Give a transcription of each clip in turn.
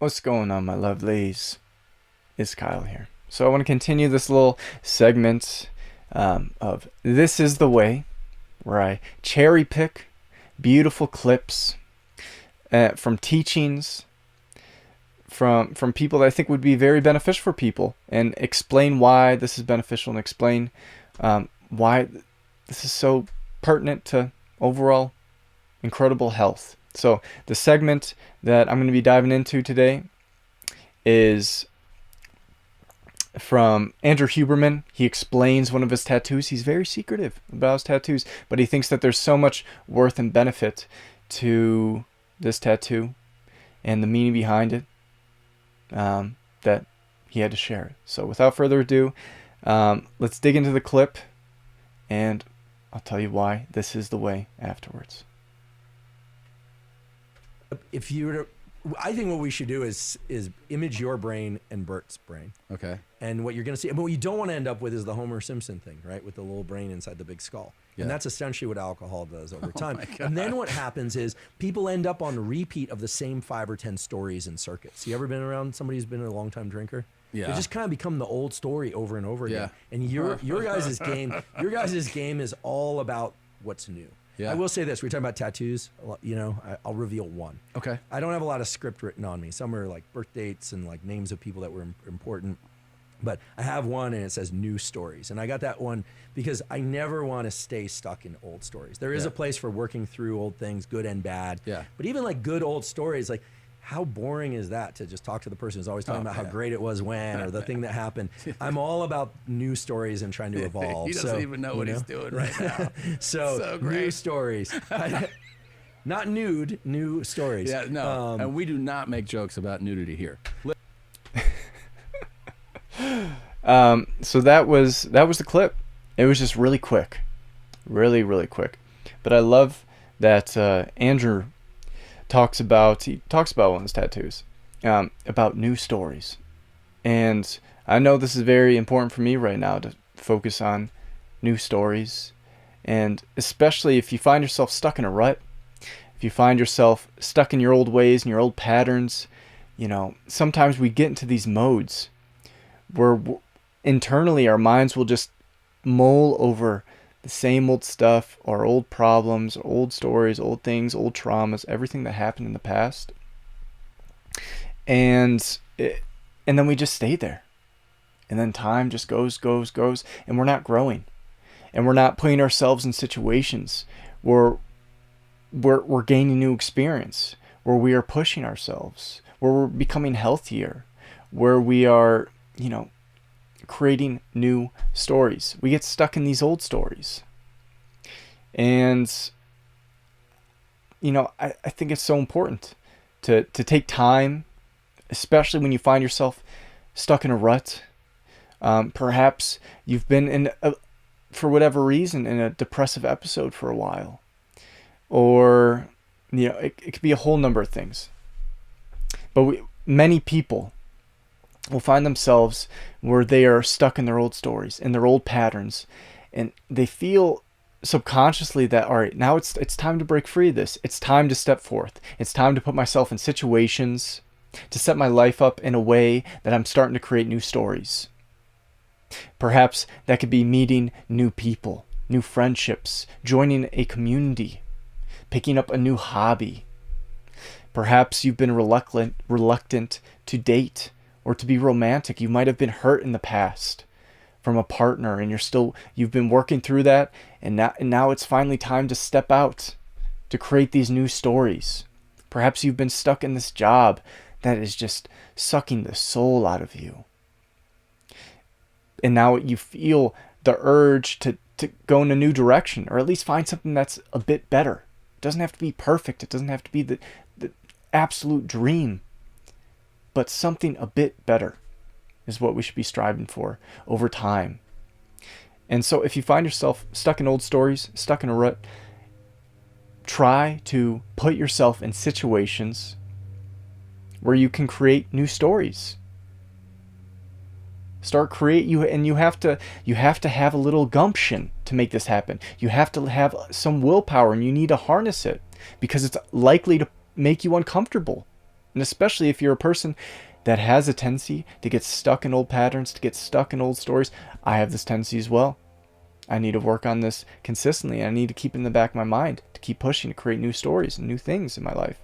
What's going on, my lovelies? It's Kyle here. So I want to continue this little segment of This is the Way, where I cherry pick beautiful clips from teachings from people that I think would be very beneficial for people, and explain why this is beneficial, and explain why this is so pertinent to overall incredible health. So the segment that I'm going to be diving into today is from Andrew Huberman. He explains one of his tattoos. He's very secretive about his tattoos, but he thinks that there's so much worth and benefit to this tattoo and the meaning behind it that he had to share it. So without further ado, let's dig into the clip, and I'll tell you why this is the way afterwards. If you were to, I think what we should do is image your brain and Bert's brain. Okay. And what you're going to see, but what you don't want to end up with is the Homer Simpson thing, right? With the little brain inside the big skull. Yeah. And that's essentially what alcohol does over time. My God. And then what happens is people end up on repeat of the same 5 or 10 stories and circuits. You ever been around somebody who's been a long time drinker? Yeah. They just kind of become the old story over and over again. Yeah. And your guys' game is all about what's new. Yeah. I will say this, we were talking about tattoos, you know, I'll reveal one. Okay. I don't have a lot of script written on me. Some are like birth dates and like names of people that were important. But I have one and it says new stories. And I got that one because I never want to stay stuck in old stories. There is Yeah. a place for working through old things, good and bad. Yeah. But even like good old stories, like how boring is that to just talk to the person who's always talking about how great it was when or the thing that happened. I'm all about new stories and trying to evolve. He doesn't even know what he's doing right now. So great. new stories. Not nude, new stories. Yeah, no. And we do not make jokes about nudity here. So that was the clip. It was just really quick, really quick. But I love that Andrew talks about one of his tattoos, about new stories, and I know this is very important for me right now to focus on new stories, and especially if you find yourself stuck in a rut, if you find yourself stuck in your old ways and your old patterns, you know, sometimes we get into these modes where internally our minds will just mull over the same old stuff, or old problems, or old stories, old things, old traumas, everything that happened in the past. And then we just stay there. And then time just goes, and we're not growing. And we're not putting ourselves in situations where we're gaining new experience, where we are pushing ourselves, where we're becoming healthier, where we are, you know, creating new stories. We get stuck in these old stories. And, you know, I think it's so important to take time, especially when you find yourself stuck in a rut. Perhaps you've been for whatever reason, in a depressive episode for a while. Or, you know, it could be a whole number of things. But many people will find themselves where they are stuck in their old stories, in their old patterns, and they feel subconsciously that, all right, now it's time to break free of this. It's time to step forth. It's time to put myself in situations to set my life up in a way that I'm starting to create new stories. Perhaps that could be meeting new people, new friendships, joining a community, picking up a new hobby. Perhaps you've been reluctant to date or to be romantic. You might have been hurt in the past from a partner, and you've been working through that, and now it's finally time to step out to create these new stories. Perhaps you've been stuck in this job that is just sucking the soul out of you, and now you feel the urge to go in a new direction, or at least find something that's a bit better. It doesn't have to be perfect. It doesn't have to be the absolute dream, but something a bit better is what we should be striving for over time. And so if you find yourself stuck in old stories, stuck in a rut, try to put yourself in situations where you can create new stories. You have to have a little gumption to make this happen. You have to have some willpower, and you need to harness it, because it's likely to make you uncomfortable. And especially if you're a person that has a tendency to get stuck in old patterns, to get stuck in old stories. I have this tendency as well. I need to work on this consistently. I need to keep it in the back of my mind to keep pushing to create new stories and new things in my life.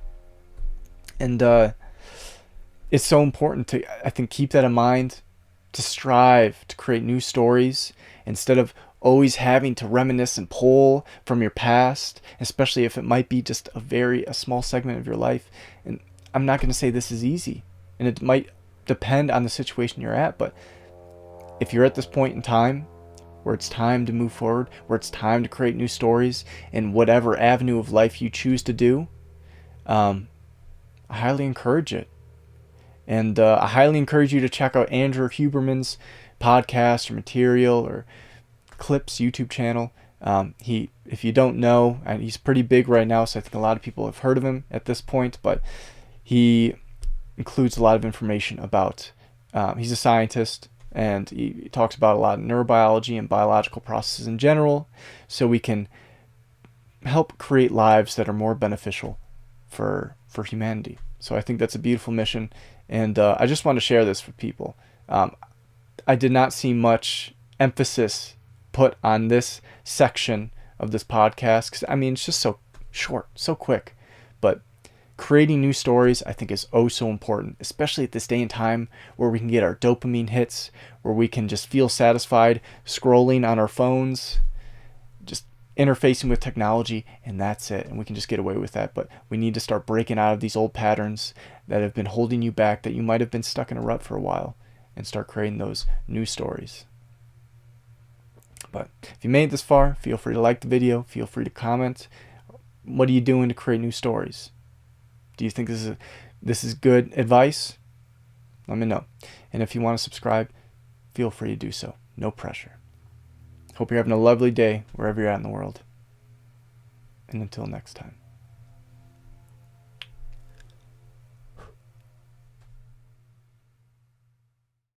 And it's so important to, I think, keep that in mind, to strive to create new stories instead of always having to reminisce and pull from your past, especially if it might be just a small segment of your life. And I'm not going to say this is easy, and it might depend on the situation you're at, but if you're at this point in time where it's time to move forward, where it's time to create new stories in whatever avenue of life you choose to do, I highly encourage it. And I highly encourage you to check out Andrew Huberman's podcast or material or clips YouTube channel. If you don't know, and he's pretty big right now, so I think a lot of people have heard of him at this point, but he includes a lot of information about, he's a scientist, and he talks about a lot of neurobiology and biological processes in general, so we can help create lives that are more beneficial for humanity. So I think that's a beautiful mission, and I just want to share this with people. I did not see much emphasis put on this section of this podcast, because I mean, it's just so short, so quick, but creating new stories, I think, is oh so important, especially at this day and time where we can get our dopamine hits, where we can just feel satisfied scrolling on our phones, just interfacing with technology, and that's it. And we can just get away with that. But we need to start breaking out of these old patterns that have been holding you back, that you might have been stuck in a rut for a while, and start creating those new stories. But if you made it this far, feel free to like the video, feel free to comment. What are you doing to create new stories? Do you think this is good advice? Let me know. And if you want to subscribe, feel free to do so. No pressure. Hope you're having a lovely day wherever you're at in the world. And until next time.